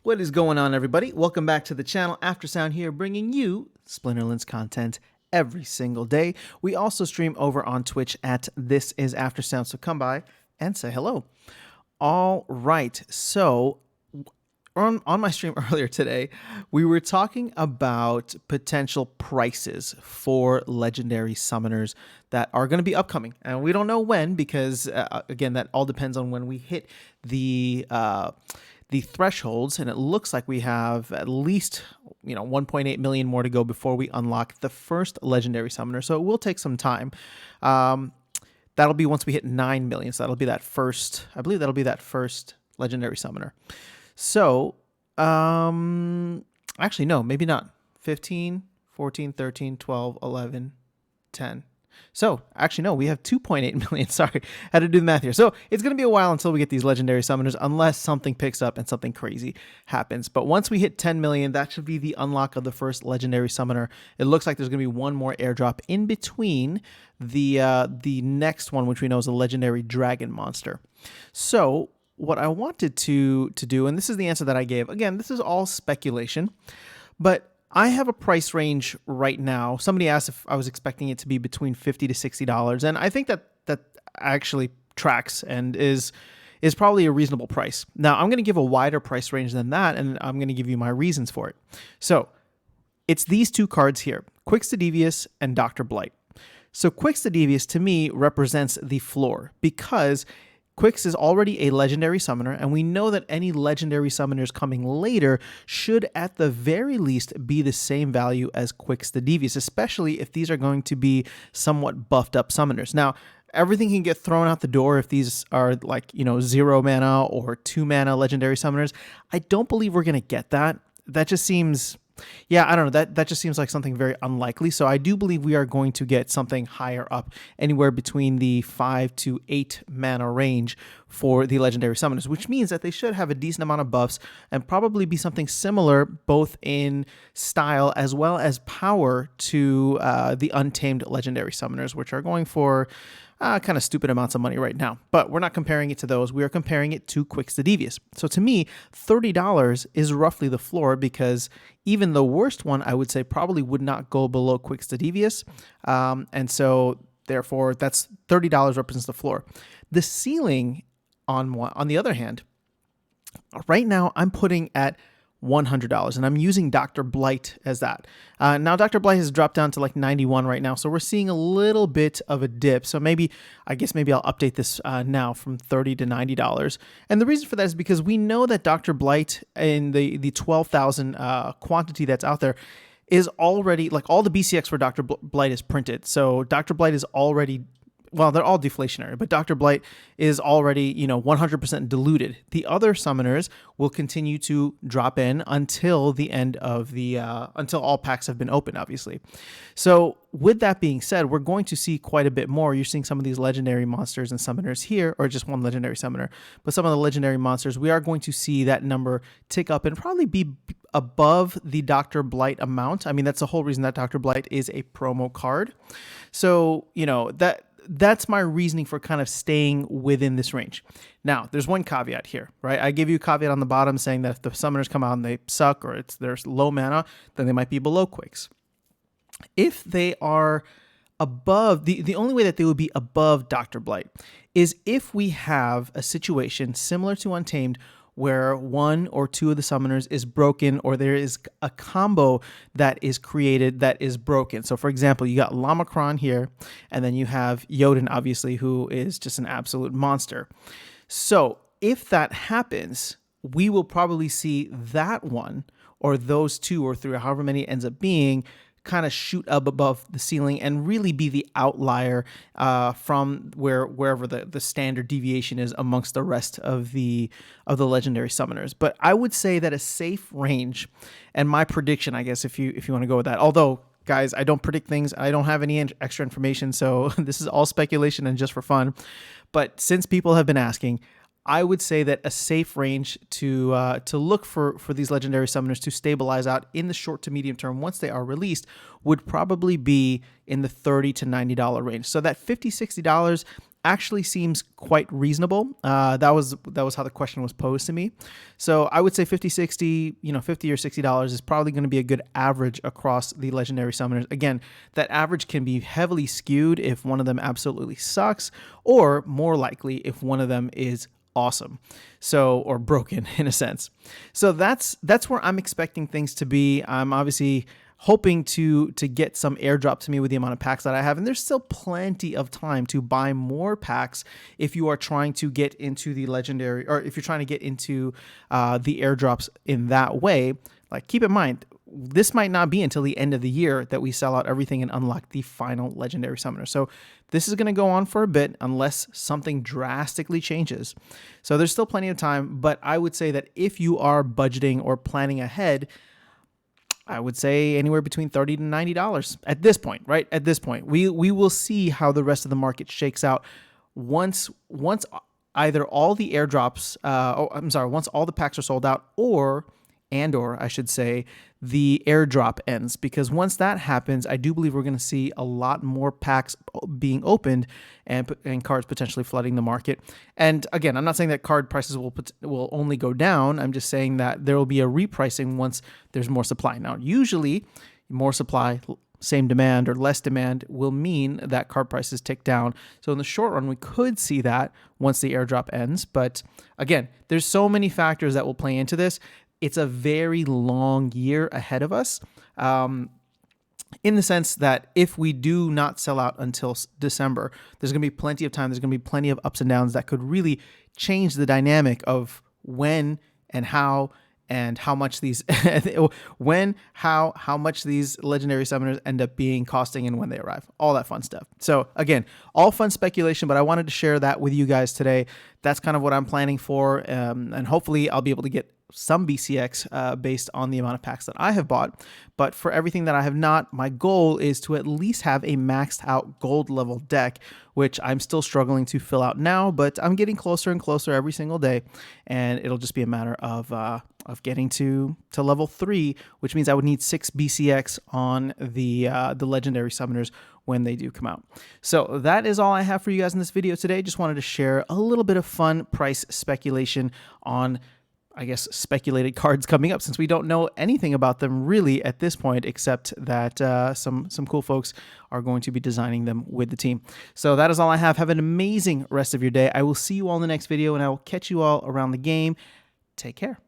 What is going on, everybody? Welcome back to the channel. Aftersound here, bringing you Splinterlands content every single day. We also stream over on Twitch at This Is Aftersound, so come by and say hello. All right, so on my stream earlier today, we were talking about potential prices for legendary summoners that are going to be upcoming, and we don't know when because again, that all depends on when we hit the thresholds, and it looks like we have at least 1.8 million more to go before we unlock the first legendary summoner. So it will take some time. That'll be once we hit 9 million. So that'll be that first. I believe that'll be that first legendary summoner. So actually no, maybe not. 15, 14, 13, 12, 11, 10. So actually, no, we have 2.8 million. Sorry, had to do the math here. So it's going to be a while until we get these legendary summoners, unless something picks up and something crazy happens. But once we hit 10 million, that should be the unlock of the first legendary summoner. It looks like there's going to be one more airdrop in between the next one, which we know is a legendary dragon monster. So what I wanted to do, and this is the answer that I gave. Again, this is all speculation, but I have a price range right now. Somebody asked if I was expecting it to be between $50 to $60, and I think that actually tracks and is probably a reasonable price. Now, I'm going to give a wider price range than that, and I'm going to give you my reasons for it. So, it's these two cards here, Quixote and Dr. Blight. So, Quixote to me represents the floor because Quix is already a legendary summoner, and we know that any legendary summoners coming later should at the very least be the same value as Quix the Devious, especially if these are going to be somewhat buffed up summoners. Now, everything can get thrown out the door if these are like, 0 mana or 2 mana legendary summoners. I don't believe we're going to get that. That just seems... Yeah, I don't know. That just seems like something very unlikely. So I do believe we are going to get something higher up, anywhere between the 5 to 8 mana range for the legendary summoners, which means that they should have a decent amount of buffs and probably be something similar both in style as well as power to the untamed legendary summoners, which are going for kind of stupid amounts of money right now. But we're not comparing it to those. We are comparing it to Quix the Devious. So to me, $30 is roughly the floor, because even the worst one, I would say, probably would not go below Quix the Devious. And so therefore, that's $30 represents the floor. The ceiling, on the other hand, right now I'm putting at $100, and I'm using Dr. Blight as that. Now, Dr. Blight has dropped down to like 91 right now, so we're seeing a little bit of a dip. So I guess maybe I'll update this now from $30 to $90. And the reason for that is because we know that Dr. Blight in the 12,000 quantity that's out there is already, like, all the BCX for Dr. Blight is printed. So Dr. Blight is already... Well, they're all deflationary, but Dr. Blight is already, 100% diluted. The other summoners will continue to drop in until the end of until all packs have been opened, obviously. So with that being said, we're going to see quite a bit more. You're seeing some of these legendary monsters and summoners here, or just one legendary summoner, but some of the legendary monsters, we are going to see that number tick up and probably be above the Dr. Blight amount. I mean, that's the whole reason that Dr. Blight is a promo card. So, that's my reasoning for kind of staying within this range. Now, there's one caveat here, right? I give you a caveat on the bottom saying that if the summoners come out and they suck, or there's low mana, then they might be below Quix. If they are above, the only way that they would be above Dr. Blight is if we have a situation similar to Untamed, where one or two of the summoners is broken, or there is a combo that is created that is broken. So for example, you got Lamacron here, and then you have Jotun, obviously, who is just an absolute monster. So if that happens, we will probably see that one, or those two or three, or however many it ends up being, kind of shoot up above the ceiling and really be the outlier from wherever the standard deviation is amongst the rest of the legendary summoners. But I would say that a safe range, and my prediction, I guess, if you want to go with that, although, guys, I don't predict things, I don't have any extra information, so this is all speculation and just for fun. But since people have been asking, I would say that a safe range to look for these legendary summoners to stabilize out in the short to medium term once they are released would probably be in the $30 to $90 range. So that $50, $60 actually seems quite reasonable. That was how the question was posed to me. So I would say 50, 60, $50 or $60 is probably going to be a good average across the legendary summoners. Again, that average can be heavily skewed if one of them absolutely sucks, or more likely if one of them is awesome, or broken in a sense. So that's where I'm expecting things to be. I'm obviously hoping to get some airdrop to me with the amount of packs that I have, and there's still plenty of time to buy more packs if you are trying to get into the legendary, or if you're trying to get into the airdrops in that way. Like, keep in mind, this might not be until the end of the year that we sell out everything and unlock the final legendary summoner. So this is going to go on for a bit unless something drastically changes. So there's still plenty of time, but I would say that if you are budgeting or planning ahead, I would say anywhere between $30 to $90 at this point, right? At this point, we will see how the rest of the market shakes out once either all the airdrops, once all the packs are sold out, or I should say, the airdrop ends. Because once that happens, I do believe we're going to see a lot more packs being opened and cards potentially flooding the market. And again, I'm not saying that card prices will only go down. I'm just saying that there will be a repricing once there's more supply. Now, usually more supply, same demand or less demand will mean that card prices tick down. So in the short run, we could see that once the airdrop ends. But again, there's so many factors that will play into this. It's a very long year ahead of us, in the sense that if we do not sell out until December, there's going to be plenty of time. There's going to be plenty of ups and downs that could really change the dynamic of when and how and how much these how much these legendary summoners end up being costing and when they arrive. All that fun stuff. So again, all fun speculation, but I wanted to share that with you guys today. That's kind of what I'm planning for, and hopefully I'll be able to get some BCX based on the amount of packs that I have bought. But for everything that I have not, my goal is to at least have a maxed out gold level deck, which I'm still struggling to fill out now, but I'm getting closer and closer every single day. And it'll just be a matter of getting to level 3, which means I would need 6 BCX on the legendary summoners when they do come out. So that is all I have for you guys in this video today. Just wanted to share a little bit of fun price speculation on, I guess, speculated cards coming up, since we don't know anything about them really at this point, except that some cool folks are going to be designing them with the team. So that is all I have. Have an amazing rest of your day. I will see you all in the next video, and I will catch you all around the game. Take care.